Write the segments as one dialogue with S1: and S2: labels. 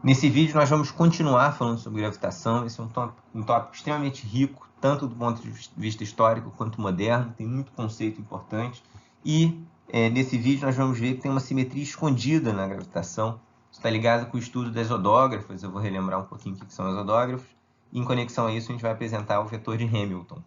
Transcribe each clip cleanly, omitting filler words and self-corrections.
S1: Nesse vídeo nós vamos continuar falando sobre gravitação. Esse é um tópico extremamente rico, tanto do ponto de vista histórico quanto moderno, tem muito conceito importante. E nesse vídeo nós vamos ver que tem uma simetria escondida na gravitação. Isso está ligado com o estudo das odógrafas, eu vou relembrar um pouquinho o que são as odógrafas. E em conexão a isso a gente vai apresentar o vetor de Hamilton.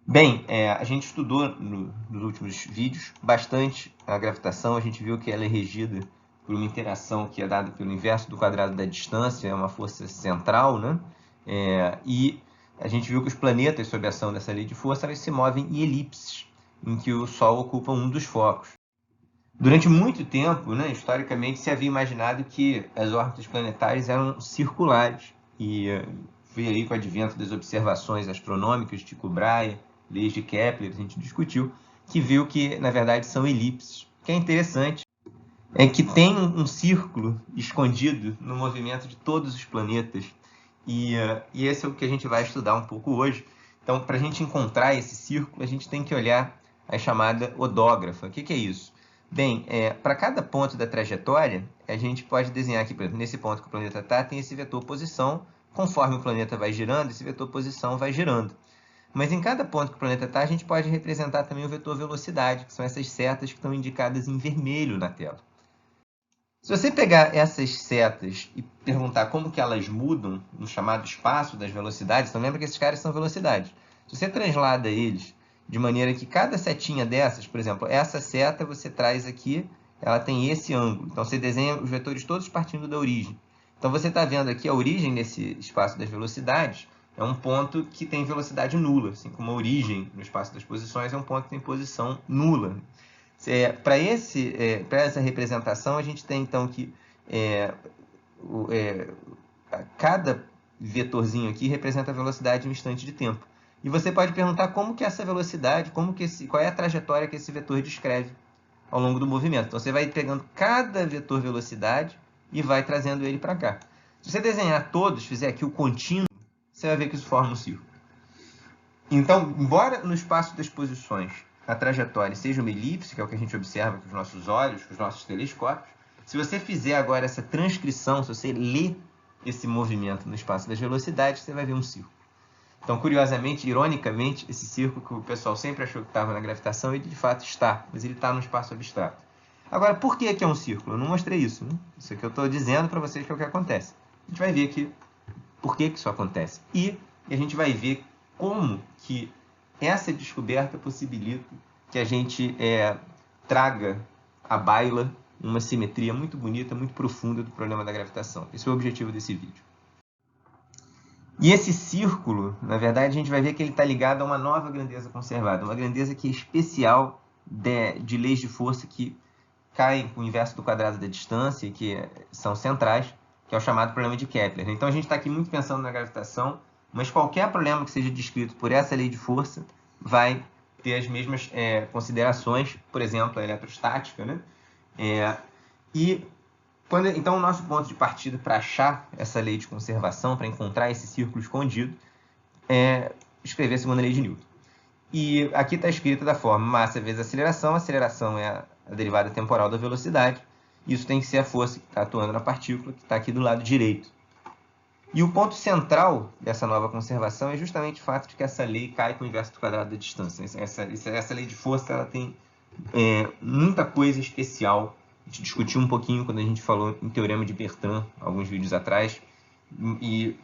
S1: Bem, a gente estudou nos últimos vídeos bastante a gravitação, a gente viu que ela é regida por uma interação que é dada pelo inverso do quadrado da distância, é uma força central, né? E a gente viu que os planetas, sob a ação dessa lei de força, elas se movem em elipses, em que o Sol ocupa um dos focos. Durante muito tempo, né, historicamente, se havia imaginado que as órbitas planetárias eram circulares, e foi aí com o advento das observações astronômicas de Tycho Brahe, leis de Kepler, a gente discutiu, que viu que, na verdade, são elipses. O que é interessante é que tem um círculo escondido no movimento de todos os planetas, e esse é o que a gente vai estudar um pouco hoje. Então, para a gente encontrar esse círculo, a gente tem que olhar a chamada odógrafa. O que é isso? Bem, para cada ponto da trajetória, a gente pode desenhar aqui, por exemplo, nesse ponto que o planeta está, tem esse vetor posição. Conforme o planeta vai girando, esse vetor posição vai girando. Mas em cada ponto que o planeta está, a gente pode representar também o vetor velocidade, que são essas setas que estão indicadas em vermelho na tela. Se você pegar essas setas e perguntar como que elas mudam no chamado espaço das velocidades, então lembra que esses caras são velocidades. Se você translada eles de maneira que cada setinha dessas, por exemplo, essa seta você traz aqui, ela tem esse ângulo. Então você desenha os vetores todos partindo da origem. Então você está vendo aqui a origem desse espaço das velocidades, é um ponto que tem velocidade nula, assim como a origem no espaço das posições é um ponto que tem posição nula. Para essa representação, a gente tem então que cada vetorzinho aqui representa a velocidade em um instante de tempo. E você pode perguntar como que essa velocidade, qual é a trajetória que esse vetor descreve ao longo do movimento. Então você vai pegando cada vetor velocidade e vai trazendo ele para cá. Se você desenhar todos, fizer aqui o contínuo, você vai ver que isso forma um círculo. Então, embora no espaço das posições a trajetória seja uma elipse, que é o que a gente observa com os nossos olhos, com os nossos telescópios, se você fizer agora essa transcrição, se você ler esse movimento no espaço das velocidades, você vai ver um círculo. Então, curiosamente, ironicamente, esse círculo que o pessoal sempre achou que estava na gravitação, ele de fato está, mas ele está no espaço abstrato. Agora, por que é um círculo? Eu não mostrei isso, né? Isso aqui eu estou dizendo para vocês que é o que acontece. A gente vai ver aqui por que isso acontece. E a gente vai ver como que essa descoberta possibilita que a gente traga à baila uma simetria muito bonita, muito profunda do problema da gravitação. Esse é o objetivo desse vídeo. E esse círculo, na verdade, a gente vai ver que ele está ligado a uma nova grandeza conservada, uma grandeza que é especial de leis de força que caem com o inverso do quadrado da distância, que são centrais, que é o chamado problema de Kepler. Então a gente está aqui muito pensando na gravitação, mas qualquer problema que seja descrito por essa lei de força vai ter as mesmas considerações, por exemplo, a eletrostática, né? Então o nosso ponto de partida para achar essa lei de conservação, para encontrar esse círculo escondido, é escrever a segunda lei de Newton. E aqui está escrito da forma massa vezes aceleração. A aceleração é a derivada temporal da velocidade. Isso tem que ser a força que está atuando na partícula, que está aqui do lado direito. E o ponto central dessa nova conservação é justamente o fato de que essa lei cai com o inverso do quadrado da distância. Essa lei de força ela tem muita coisa especial. A gente discutiu um pouquinho quando a gente falou em teorema de Bertrand, alguns vídeos atrás. E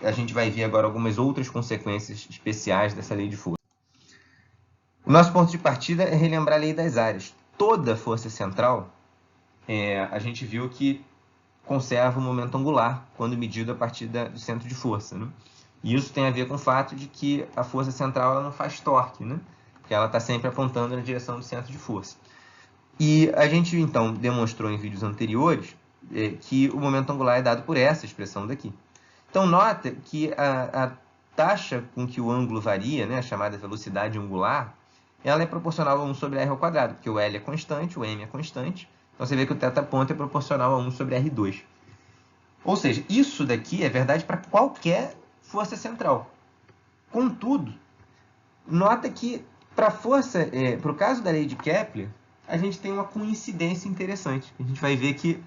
S1: a gente vai ver agora algumas outras consequências especiais dessa lei de força. O nosso ponto de partida é relembrar a lei das áreas. Toda força central, a gente viu que conserva o momento angular quando medido a partir do centro de força, né? E isso tem a ver com o fato de que a força central ela não faz torque, né? Porque ela está sempre apontando na direção do centro de força. E a gente, então, demonstrou em vídeos anteriores que o momento angular é dado por essa expressão daqui. Então, nota que a taxa com que o ângulo varia, né, a chamada velocidade angular, ela é proporcional a 1 sobre r ao quadrado, porque o L é constante, o M é constante. Então, você vê que o θ-ponto é proporcional a 1 sobre R2. Ou seja, isso daqui é verdade para qualquer força central. Contudo, nota que para o caso da lei de Kepler, a gente tem uma coincidência interessante. A gente vai ver que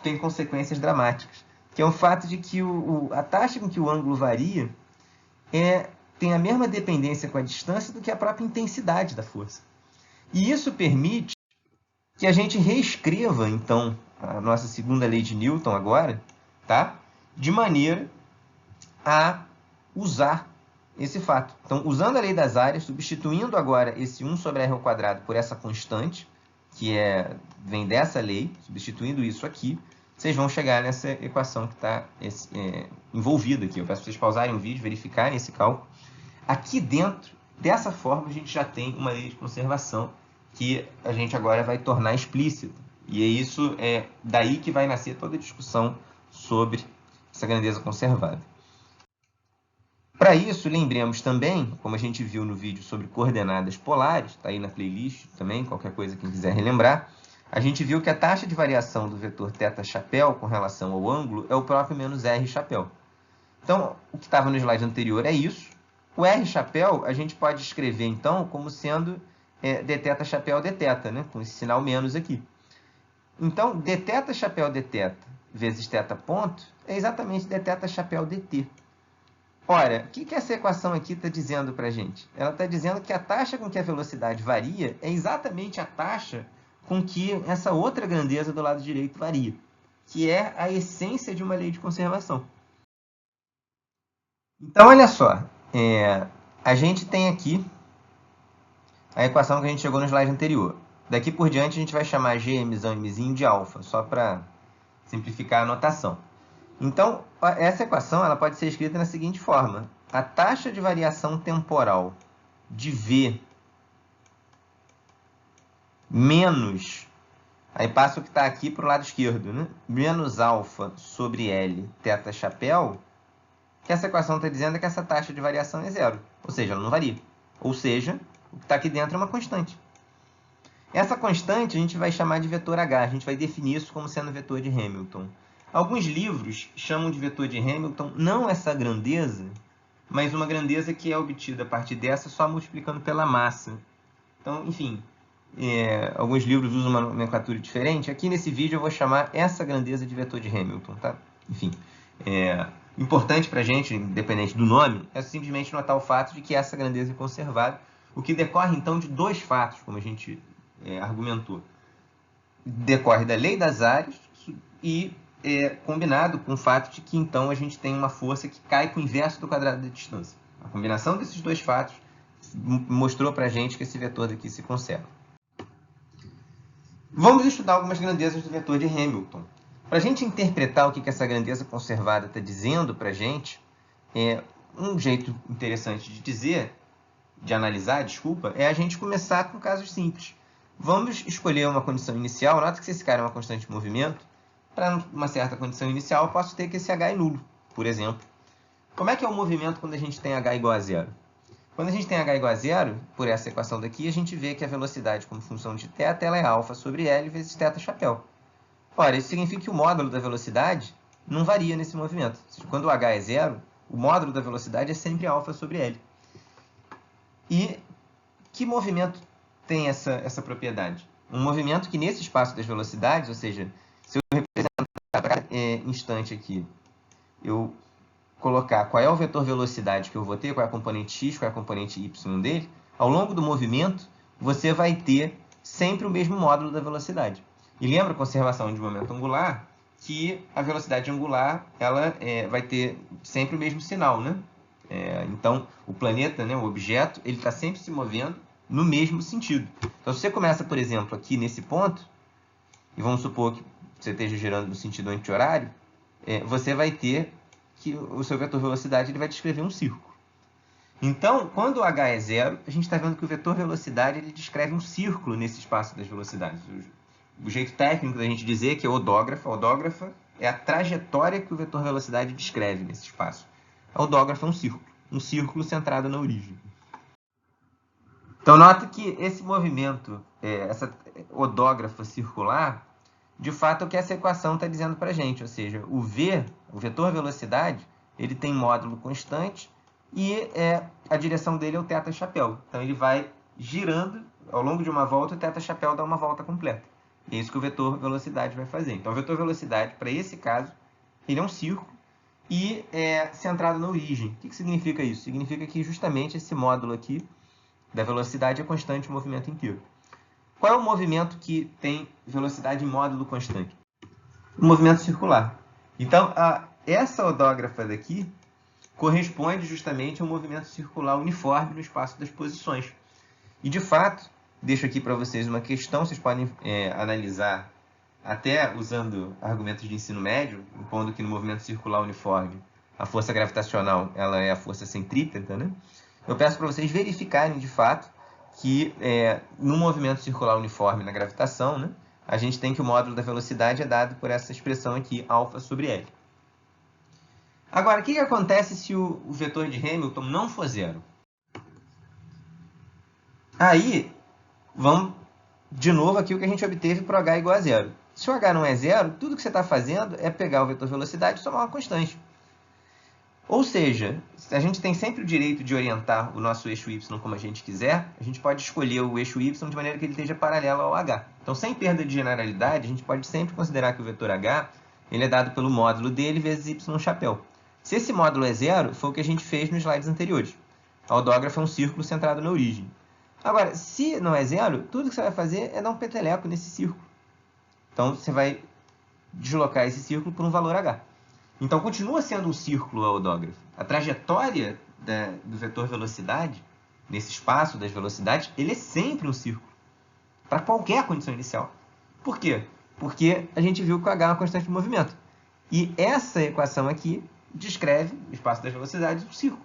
S1: tem consequências dramáticas, que é o fato de que a taxa com que o ângulo varia tem a mesma dependência com a distância do que a própria intensidade da força. E isso permite que a gente reescreva, então, a nossa segunda lei de Newton agora, tá? De maneira a usar esse fato. Então, usando a lei das áreas, substituindo agora esse 1 sobre r ao quadrado por essa constante, que vem dessa lei, substituindo isso aqui, vocês vão chegar nessa equação que está envolvida aqui. Eu peço para vocês pausarem o vídeo, verificarem esse cálculo. Aqui dentro, dessa forma, a gente já tem uma lei de conservação que a gente agora vai tornar explícita. E é daí que vai nascer toda a discussão sobre essa grandeza conservada. Para isso, lembremos também, como a gente viu no vídeo sobre coordenadas polares, está aí na playlist também, qualquer coisa quem quiser relembrar, a gente viu que a taxa de variação do vetor θ chapéu com relação ao ângulo é o próprio menos r chapéu. Então, o que estava no slide anterior é isso. O r chapéu a gente pode escrever, então, como sendo dθ chapéu dθ, né? Com esse sinal menos aqui. Então, dθ chapéu dθ vezes θ ponto é exatamente dθ chapéu dt. Ora, o que essa equação aqui está dizendo para a gente? Ela está dizendo que a taxa com que a velocidade varia é exatamente a taxa com que essa outra grandeza do lado direito varia, que é a essência de uma lei de conservação. Então, olha só, a gente tem aqui a equação que a gente chegou no slide anterior. Daqui por diante, a gente vai chamar gmzão mzinho de alfa, só para simplificar a notação. Então, essa equação ela pode ser escrita da seguinte forma. A taxa de variação temporal de V menos, aí passa o que está aqui para o lado esquerdo, né? Menos alfa sobre L θ chapéu, que essa equação está dizendo que essa taxa de variação é zero, ou seja, ela não varia. Ou seja, o que está aqui dentro é uma constante. Essa constante a gente vai chamar de vetor H, a gente vai definir isso como sendo vetor de Hamilton. Alguns livros chamam de vetor de Hamilton não essa grandeza, mas uma grandeza que é obtida a partir dessa só multiplicando pela massa. Então, enfim, alguns livros usam uma nomenclatura diferente. Aqui nesse vídeo eu vou chamar essa grandeza de vetor de Hamilton, tá? Enfim, importante para a gente, independente do nome, é simplesmente notar o fato de que essa grandeza é conservada, o que decorre então de dois fatos, como a gente argumentou. Decorre da lei das áreas e combinado com o fato de que, então, a gente tem uma força que cai com o inverso do quadrado da distância. A combinação desses dois fatos mostrou para a gente que esse vetor daqui se conserva. Vamos estudar algumas grandezas do vetor de Hamilton. Para a gente interpretar o que essa grandeza conservada está dizendo para a gente, um jeito interessante de dizer, de analisar, desculpa, é a gente começar com casos simples. Vamos escolher uma condição inicial. Nota que se esse cara é uma constante de movimento, para uma certa condição inicial, eu posso ter que esse h é nulo, por exemplo. Como é que é o movimento quando a gente tem h igual a zero? Quando a gente tem h igual a zero, por essa equação daqui, a gente vê que a velocidade como função de θ ela é alfa sobre L vezes θ chapéu. Ora, isso significa que o módulo da velocidade não varia nesse movimento. Ou seja, quando o h é zero, o módulo da velocidade é sempre alfa sobre L. E que movimento tem essa propriedade? Um movimento que nesse espaço das velocidades, ou seja, se eu representar para instante aqui, eu colocar qual é o vetor velocidade que eu vou ter, qual é a componente x, qual é a componente y dele, ao longo do movimento, você vai ter sempre o mesmo módulo da velocidade. E lembra a conservação de momento angular, que a velocidade angular ela vai ter sempre o mesmo sinal, né? Então, o planeta, né, o objeto, ele está sempre se movendo no mesmo sentido. Então, se você começa, por exemplo, aqui nesse ponto, e vamos supor que você esteja girando no sentido anti-horário, você vai ter que o seu vetor velocidade ele vai descrever um círculo. Então, quando o h é zero, a gente está vendo que o vetor velocidade ele descreve um círculo nesse espaço das velocidades. O jeito técnico da gente dizer que é odógrafa. A odógrafa é a trajetória que o vetor velocidade descreve nesse espaço. A odógrafa é um círculo centrado na origem. Então, nota que esse movimento, essa odógrafa circular, de fato é o que essa equação está dizendo para a gente. Ou seja, o v, o vetor velocidade, ele tem módulo constante e a direção dele é o θ chapéu. Então, ele vai girando ao longo de uma volta, o θ chapéu dá uma volta completa. É isso que o vetor velocidade vai fazer. Então, o vetor velocidade, para esse caso, ele é um círculo e é centrado na origem. O que significa isso? Significa que justamente esse módulo aqui da velocidade é constante o movimento inteiro. Qual é o movimento que tem velocidade em módulo constante? O movimento circular. Então, essa odógrafa daqui corresponde justamente ao movimento circular uniforme no espaço das posições. E, de fato, deixo aqui para vocês uma questão, vocês podem analisar até usando argumentos de ensino médio, impondo que no movimento circular uniforme a força gravitacional ela é a força centrípeta, né? Eu peço para vocês verificarem, de fato, que no movimento circular uniforme na gravitação, né, a gente tem que o módulo da velocidade é dado por essa expressão aqui, alfa sobre L. Agora, o que acontece se o vetor de Hamilton não for zero? Aí, vamos de novo aqui o que a gente obteve para o h igual a zero. Se o h não é zero, tudo que você está fazendo é pegar o vetor velocidade e somar uma constante. Ou seja, a gente tem sempre o direito de orientar o nosso eixo y como a gente quiser, a gente pode escolher o eixo y de maneira que ele esteja paralelo ao h. Então, sem perda de generalidade, a gente pode sempre considerar que o vetor h ele é dado pelo módulo dele vezes y chapéu. Se esse módulo é zero, foi o que a gente fez nos slides anteriores. A odógrafa é um círculo centrado na origem. Agora, se não é zero, tudo que você vai fazer é dar um peteleco nesse círculo. Então, você vai deslocar esse círculo por um valor h. Então, continua sendo um círculo a odógrafa. A trajetória do vetor velocidade, nesse espaço das velocidades, ele é sempre um círculo, para qualquer condição inicial. Por quê? Porque a gente viu que o h é uma constante de movimento. E essa equação aqui descreve o espaço das velocidades do círculo.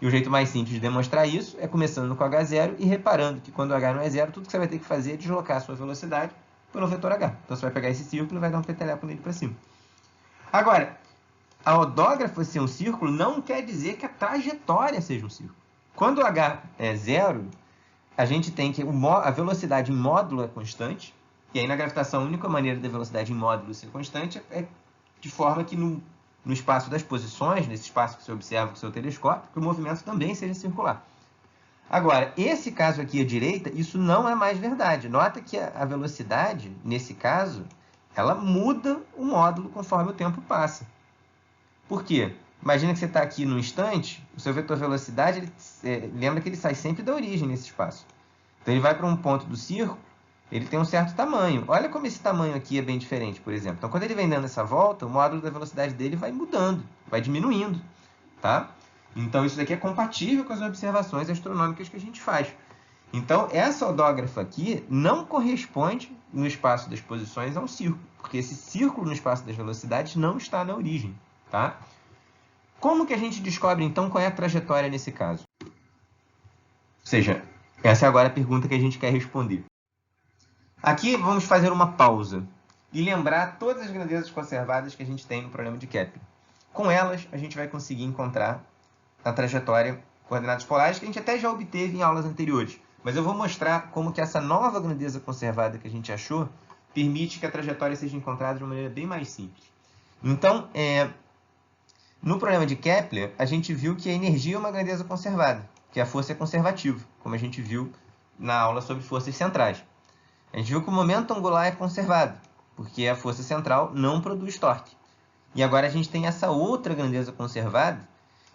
S1: E o jeito mais simples de demonstrar isso é começando com h0 e reparando que quando o h não é zero, tudo que você vai ter que fazer é deslocar a sua velocidade pelo vetor h. Então, você vai pegar esse círculo e vai dar um peteleco nele para cima. Agora, a odógrafa ser um círculo não quer dizer que a trajetória seja um círculo. Quando o h é zero, a gente tem que a velocidade em módulo é constante, e aí na gravitação a única maneira da velocidade em módulo ser constante é de forma que no espaço das posições, nesse espaço que você observa com o seu telescópio, que o movimento também seja circular. Agora, esse caso aqui à direita, isso não é mais verdade. Nota que a velocidade, nesse caso, ela muda o módulo conforme o tempo passa. Por quê? Imagina que você está aqui no instante, o seu vetor velocidade, lembra que ele sai sempre da origem nesse espaço. Então, ele vai para um ponto do círculo, ele tem um certo tamanho. Olha como esse tamanho aqui é bem diferente, por exemplo. Então, quando ele vem dando essa volta, o módulo da velocidade dele vai mudando, vai diminuindo. Tá? Então, isso daqui é compatível com as observações astronômicas que a gente faz. Então, essa odógrafa aqui não corresponde no espaço das posições a um círculo, porque esse círculo no espaço das velocidades não está na origem. Tá? Como que a gente descobre, então, qual é a trajetória nesse caso? Ou seja, essa é agora a pergunta que a gente quer responder. Aqui vamos fazer uma pausa e lembrar todas as grandezas conservadas que a gente tem no problema de Kepler. Com elas, a gente vai conseguir encontrar a trajetória coordenadas polares, que a gente até já obteve em aulas anteriores. Mas eu vou mostrar como que essa nova grandeza conservada que a gente achou permite que a trajetória seja encontrada de uma maneira bem mais simples. Então, no problema de Kepler, a gente viu que a energia é uma grandeza conservada, que a força é conservativa, como a gente viu na aula sobre forças centrais. A gente viu que o momento angular é conservado, porque a força central não produz torque. E agora a gente tem essa outra grandeza conservada,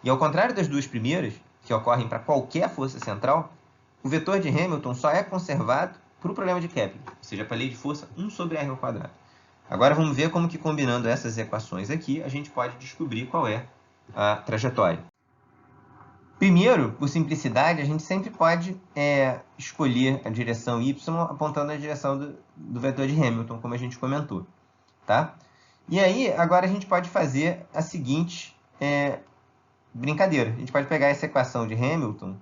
S1: e ao contrário das duas primeiras, que ocorrem para qualquer força central, o vetor de Hamilton só é conservado para o problema de Kepler, ou seja, para a lei de força 1 sobre r ao quadrado. Agora vamos ver como que combinando essas equações aqui, a gente pode descobrir qual é a trajetória. Primeiro, por simplicidade, a gente sempre pode escolher a direção y apontando a direção do vetor de Hamilton, como a gente comentou. Tá? E aí, agora a gente pode fazer a seguinte brincadeira. A gente pode pegar essa equação de Hamilton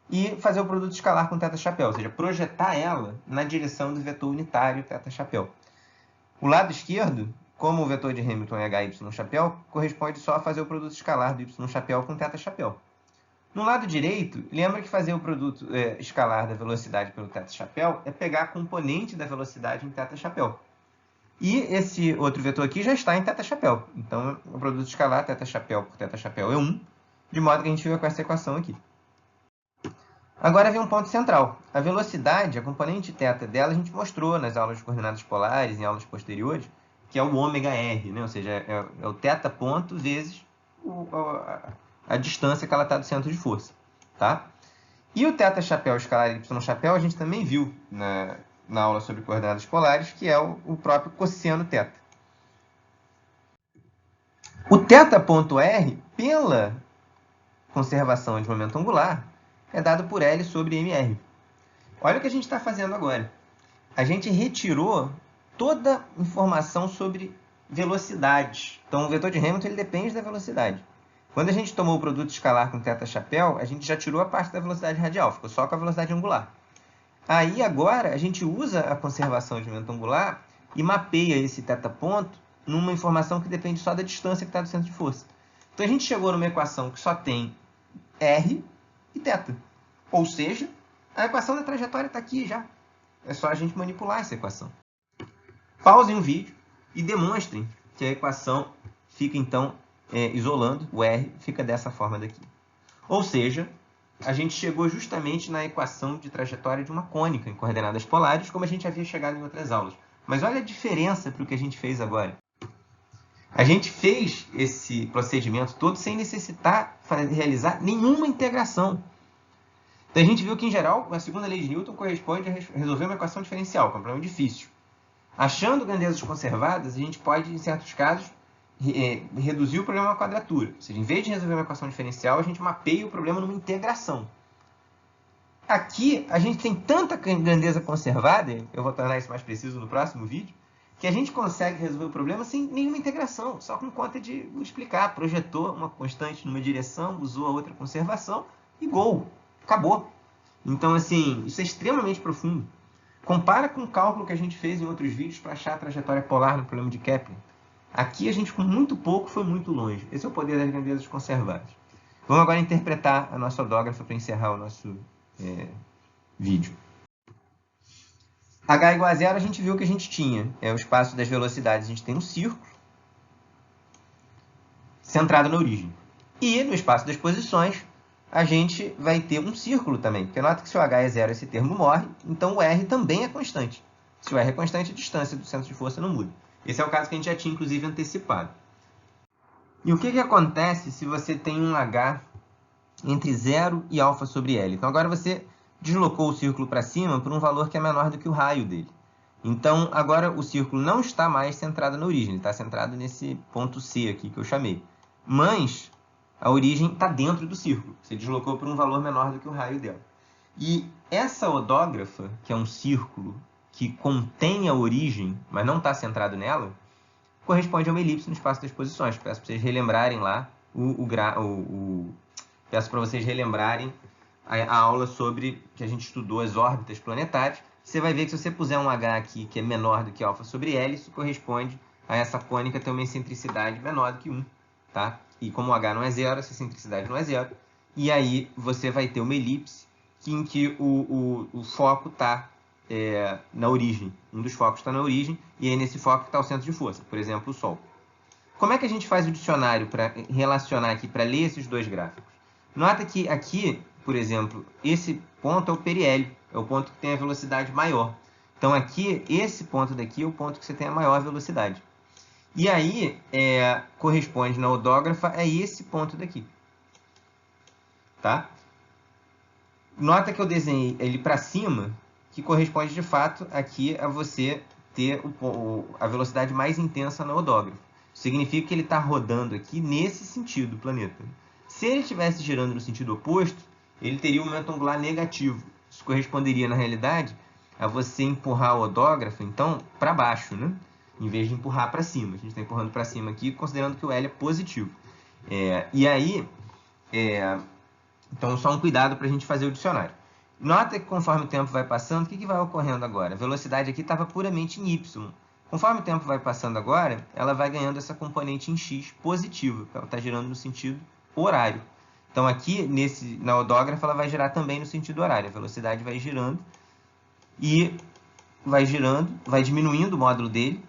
S1: e fazer o produto escalar com θ-chapéu, ou seja, projetar ela na direção do vetor unitário θ-chapéu. O lado esquerdo, como o vetor de Hamilton é hy-chapéu, corresponde só a fazer o produto escalar do y-chapéu com θ-chapéu. No lado direito, lembra que fazer o produto escalar da velocidade pelo θ-chapéu é pegar a componente da velocidade em θ-chapéu. E esse outro vetor aqui já está em θ-chapéu. Então, o produto escalar θ-chapéu por θ-chapéu é 1, de modo que a gente fica com essa equação aqui. Agora vem um ponto central. A velocidade, a componente θ dela, a gente mostrou nas aulas de coordenadas polares, em aulas posteriores, que é o ômega-r, né? Ou seja, é o θ ponto vezes a distância que ela está do centro de força. Tá? E o θ chapéu escalar y chapéu a gente também viu na aula sobre coordenadas polares, que é o próprio cosseno θ. O θ ponto r, pela conservação de momento angular, é dado por L sobre mr. Olha o que a gente está fazendo agora. A gente retirou toda a informação sobre velocidades. Então, o vetor de Hamilton ele depende da velocidade. Quando a gente tomou o produto escalar com θ chapéu, a gente já tirou a parte da velocidade radial, ficou só com a velocidade angular. Aí, agora, a gente usa a conservação de momento angular e mapeia esse θ ponto numa informação que depende só da distância que está do centro de força. Então, a gente chegou numa equação que só tem R e θ. Ou seja, a equação da trajetória está aqui já. É só a gente manipular essa equação. Pausem o vídeo e demonstrem que a equação fica, então, isolando. O R fica dessa forma daqui. Ou seja, a gente chegou justamente na equação de trajetória de uma cônica em coordenadas polares, como a gente havia chegado em outras aulas. Mas olha a diferença para o que a gente fez agora. A gente fez esse procedimento todo sem necessitar realizar nenhuma integração. Então, a gente viu que, em geral, a segunda lei de Newton corresponde a resolver uma equação diferencial, que é um problema difícil. Achando grandezas conservadas, a gente pode, em certos casos, reduzir o problema a uma quadratura. Ou seja, em vez de resolver uma equação diferencial, a gente mapeia o problema numa integração. Aqui, a gente tem tanta grandeza conservada, eu vou tornar isso mais preciso no próximo vídeo, que a gente consegue resolver o problema sem nenhuma integração, só com conta de explicar. Projetou uma constante numa direção, usou a outra conservação e gol. Acabou. Então, assim, isso é extremamente profundo. Compara com o cálculo que a gente fez em outros vídeos para achar a trajetória polar no problema de Kepler. Aqui a gente, com muito pouco, foi muito longe. Esse é o poder das grandezas conservadas. Vamos agora interpretar a nossa odógrafa para encerrar o nosso vídeo. H igual a zero, a gente viu que a gente tinha. O espaço das velocidades, a gente tem um círculo centrado na origem. E no espaço das posições, a gente vai ter um círculo também. Porque nota que se o H é zero, esse termo morre, então o R também é constante. Se o R é constante, a distância do centro de força não muda. Esse é o caso que a gente já tinha, inclusive, antecipado. E o que acontece se você tem um H entre 0 e α sobre L? Então, agora você deslocou o círculo para cima por um valor que é menor do que o raio dele. Então, agora o círculo não está mais centrado na origem, ele está centrado nesse ponto C aqui que eu chamei. Mas a origem está dentro do círculo, você deslocou por um valor menor do que o raio dela. E essa odógrafa, que é um círculo que contém a origem, mas não está centrado nela, corresponde a uma elipse no espaço das posições. Peço para vocês relembrarem lá peço para vocês relembrarem a aula sobre que a gente estudou as órbitas planetárias. Você vai ver que se você puser um H aqui que é menor do que α sobre L, isso corresponde a essa cônica ter uma excentricidade menor do que 1. Tá? E como o H não é zero, essa excentricidade não é zero. E aí você vai ter uma elipse em que o foco está na origem. Um dos focos está na origem e é nesse foco que está o centro de força, por exemplo, o Sol. Como é que a gente faz o dicionário para relacionar aqui, para ler esses dois gráficos? Nota que aqui, por exemplo, esse ponto é o periélio, é o ponto que tem a velocidade maior. Então aqui, esse ponto daqui é o ponto que você tem a maior velocidade. E aí, corresponde na odógrafa a esse ponto daqui. Tá? Nota que eu desenhei ele para cima, que corresponde de fato aqui a você ter a velocidade mais intensa na odógrafa. Significa que ele está rodando aqui nesse sentido, o planeta. Se ele estivesse girando no sentido oposto, ele teria um momento angular negativo. Isso corresponderia, na realidade, a você empurrar a odógrafa, então, para baixo, né? Em vez de empurrar para cima. A gente está empurrando para cima aqui, considerando que o L é positivo. E aí, então, só um cuidado para a gente fazer o dicionário. Nota que conforme o tempo vai passando, o que vai ocorrendo agora? A velocidade aqui estava puramente em y. Conforme o tempo vai passando agora, ela vai ganhando essa componente em x positiva, que ela está girando no sentido horário. Então, aqui, na odógrafa, ela vai girar também no sentido horário. A velocidade vai girando e vai diminuindo o módulo dele.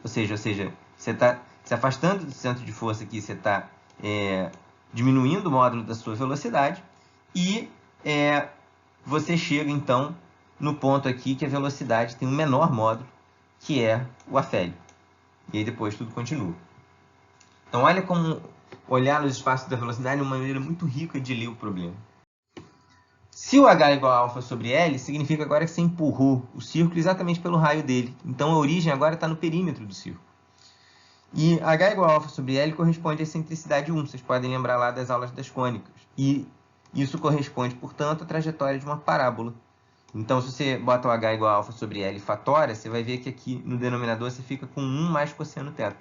S1: Ou seja, você está se afastando do centro de força aqui, você está diminuindo o módulo da sua velocidade e você chega, então, no ponto aqui que a velocidade tem um menor módulo, que é o afélio. E aí depois tudo continua. Então, olha como olhar nos espaços da velocidade é uma maneira muito rica de ler o problema. Se o H é igual a alfa sobre L, significa agora que você empurrou o círculo exatamente pelo raio dele. Então, a origem agora está no perímetro do círculo. E H igual a alfa sobre L corresponde à excentricidade 1. Vocês podem lembrar lá das aulas das cônicas. E isso corresponde, portanto, à trajetória de uma parábola. Então, se você bota o H igual a alfa sobre L e fatora, você vai ver que aqui no denominador você fica com 1 mais cosseno θ.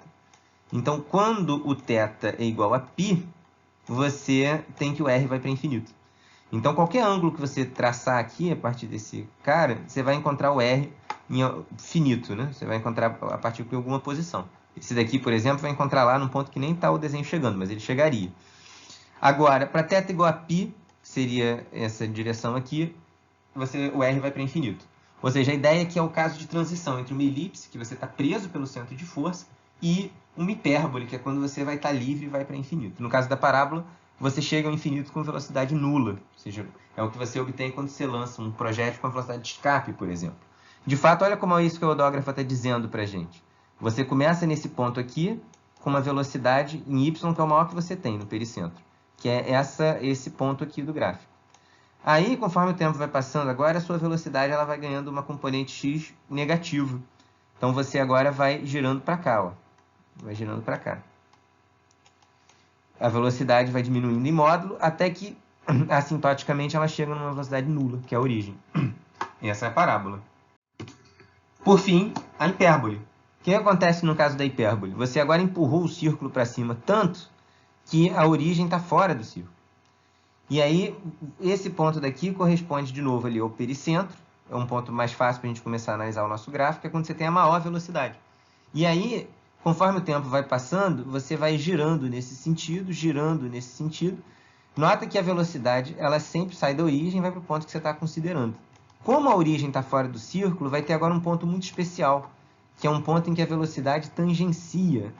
S1: Então, quando o θ é igual a π, você tem que o R vai para infinito. Então, qualquer ângulo que você traçar aqui, a partir desse cara, você vai encontrar o R em finito, né? Você vai encontrar a partir de alguma posição. Esse daqui, por exemplo, vai encontrar lá num ponto que nem está o desenho chegando, mas ele chegaria. Agora, para θ igual a π, que seria essa direção aqui, o R vai para infinito. Ou seja, a ideia é que é o caso de transição entre uma elipse, que você está preso pelo centro de força, e uma hipérbole, que é quando você vai estar livre e vai para infinito. No caso da parábola, você chega ao infinito com velocidade nula. Ou seja, é o que você obtém quando você lança um projétil com a velocidade de escape, por exemplo. De fato, olha como é isso que o odógrafo está dizendo para a gente. Você começa nesse ponto aqui, com uma velocidade em y, que é o maior que você tem no pericentro, que é esse ponto aqui do gráfico. Aí, conforme o tempo vai passando, agora a sua velocidade ela vai ganhando uma componente x negativa. Então, você agora vai girando para cá, ó. Vai girando para cá. A velocidade vai diminuindo em módulo, até que, assintoticamente, ela chega numa velocidade nula, que é a origem. E essa é a parábola. Por fim, a hipérbole. O que acontece no caso da hipérbole? Você agora empurrou o círculo para cima tanto que a origem está fora do círculo. E aí, esse ponto daqui corresponde de novo ali ao pericentro. É um ponto mais fácil para a gente começar a analisar o nosso gráfico, é quando você tem a maior velocidade. E aí, conforme o tempo vai passando, você vai girando nesse sentido, girando nesse sentido. Nota que a velocidade ela sempre sai da origem e vai para o ponto que você está considerando. Como a origem está fora do círculo, vai ter agora um ponto muito especial, que é um ponto em que a velocidade tangencia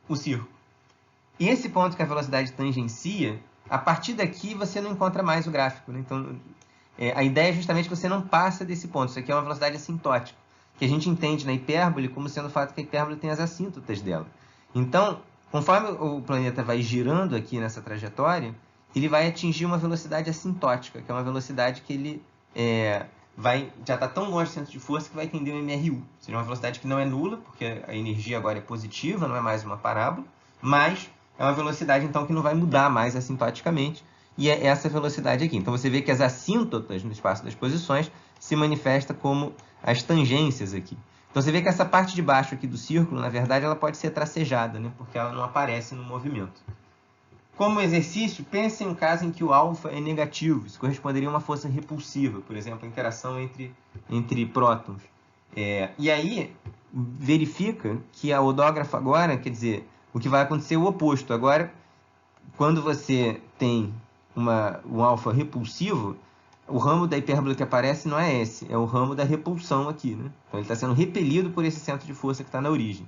S1: o círculo. E esse ponto que a velocidade tangencia, a partir daqui você não encontra mais o gráfico, né? Então, a ideia é justamente que você não passa desse ponto. Isso aqui é uma velocidade assintótica, que a gente entende na hipérbole como sendo o fato que a hipérbole tem as assíntotas dela. Então, conforme o planeta vai girando aqui nessa trajetória, ele vai atingir uma velocidade assintótica, que é uma velocidade que ele já está tão longe do centro de força que vai tender um MRU. Ou seja, uma velocidade que não é nula, porque a energia agora é positiva, não é mais uma parábola, mas é uma velocidade, então, que não vai mudar mais assintoticamente, e é essa velocidade aqui. Então, você vê que as assíntotas no espaço das posições se manifestam como as tangências aqui. Então, você vê que essa parte de baixo aqui do círculo, na verdade, ela pode ser tracejada, né? Porque ela não aparece no movimento. Como exercício, pense em um caso em que o alfa é negativo. Isso corresponderia a uma força repulsiva, por exemplo, a interação entre prótons. E aí, verifica que a odógrafa agora, quer dizer, o que vai acontecer é o oposto. Agora, quando você tem um alfa repulsivo, o ramo da hipérbole que aparece não é esse, é o ramo da repulsão aqui, né? Então, ele está sendo repelido por esse centro de força que está na origem.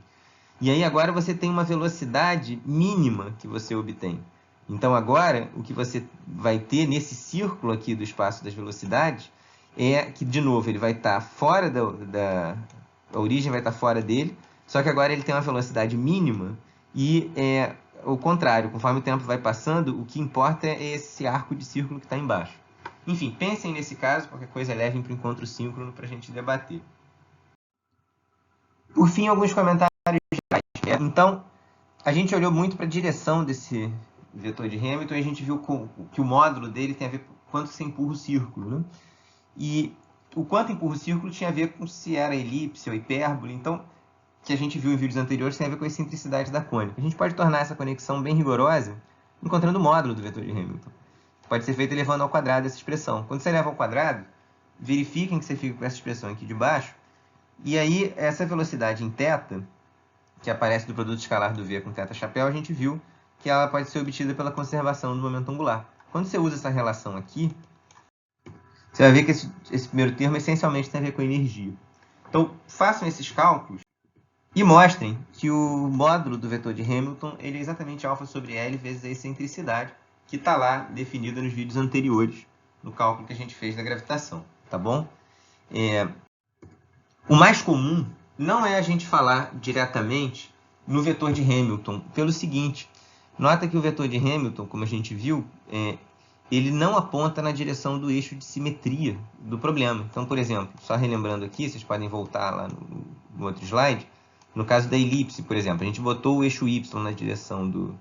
S1: E aí, agora, você tem uma velocidade mínima que você obtém. Então, agora, o que você vai ter nesse círculo aqui do espaço das velocidades é que, de novo, ele vai estar fora a origem vai estar fora dele, só que agora ele tem uma velocidade mínima e é o contrário. Conforme o tempo vai passando, o que importa é esse arco de círculo que está embaixo. Enfim, pensem nesse caso, qualquer coisa levem para o encontro síncrono para a gente debater. Por fim, alguns comentários gerais. Então, a gente olhou muito para a direção desse vetor de Hamilton e a gente viu que o módulo dele tem a ver com quanto você empurra o círculo, né? E o quanto empurra o círculo tinha a ver com se era elipse ou hipérbole. Então, que a gente viu em vídeos anteriores tem a ver com a excentricidade da cônica. A gente pode tornar essa conexão bem rigorosa encontrando o módulo do vetor de Hamilton. Pode ser feito elevando ao quadrado essa expressão. Quando você eleva ao quadrado, verifiquem que você fica com essa expressão aqui de baixo. E aí, essa velocidade em θ, que aparece do produto escalar do V com θ chapéu, a gente viu que ela pode ser obtida pela conservação do momento angular. Quando você usa essa relação aqui, você vai ver que esse primeiro termo essencialmente tem a ver com energia. Então, façam esses cálculos e mostrem que o módulo do vetor de Hamilton ele é exatamente alfa sobre L vezes a excentricidade, que está lá definida nos vídeos anteriores, no cálculo que a gente fez da gravitação, tá bom? O mais comum não é a gente falar diretamente no vetor de Hamilton, pelo seguinte, nota que o vetor de Hamilton, como a gente viu, ele não aponta na direção do eixo de simetria do problema. Então, por exemplo, só relembrando aqui, vocês podem voltar lá no outro slide, no caso da elipse, por exemplo, a gente botou o eixo y na direção do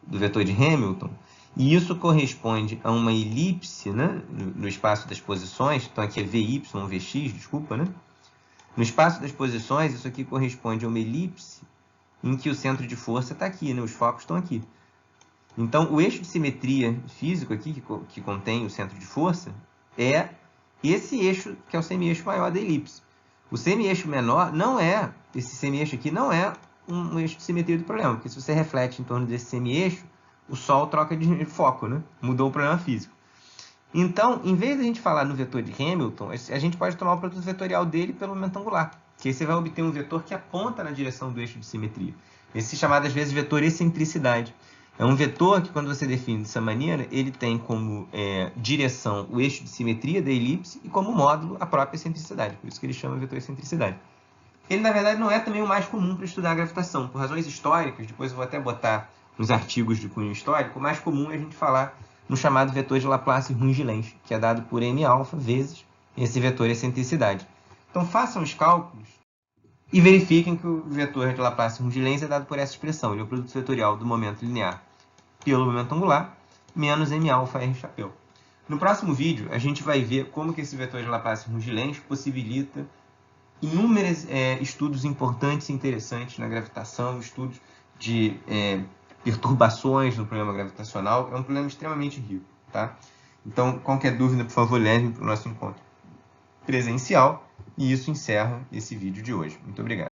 S1: vetor de Hamilton, e isso corresponde a uma elipse, né, no espaço das posições, então aqui é Vy, Vx, desculpa, né? No espaço das posições, isso aqui corresponde a uma elipse em que o centro de força está aqui, né? Os focos estão aqui. Então, o eixo de simetria físico aqui, que contém o centro de força, é esse eixo que é o semi-eixo maior da elipse. O semi-eixo menor não é, esse semi-eixo aqui não é um eixo de simetria do problema, porque se você reflete em torno desse semi-eixo, o Sol troca de foco, né? Mudou o problema físico. Então, em vez de a gente falar no vetor de Hamilton, a gente pode tomar o produto vetorial dele pelo momento angular, que aí você vai obter um vetor que aponta na direção do eixo de simetria. Esse é chamado, às vezes, vetor excentricidade. É um vetor que, quando você define dessa maneira, ele tem como direção o eixo de simetria da elipse e como módulo a própria excentricidade. Por isso que ele chama vetor excentricidade. Ele, na verdade, não é também o mais comum para estudar a gravitação. Por razões históricas, depois eu vou até botar nos artigos de cunho histórico, o mais comum é a gente falar no chamado vetor de Laplace-Rungelensch, que é dado por m∝ vezes esse vetor excentricidade. Então, façam os cálculos e verifiquem que o vetor de Laplace-Rungelensch é dado por essa expressão. Ele é o produto vetorial do momento linear pelo momento angular, menos m∝ r chapéu. No próximo vídeo, a gente vai ver como que esse vetor de Laplace-Rungelensch possibilita inúmeros estudos importantes e interessantes na gravitação, estudos de perturbações no problema gravitacional. É um problema extremamente rico, tá? Então, qualquer dúvida, por favor, leve para o nosso encontro presencial. E isso encerra esse vídeo de hoje. Muito obrigado.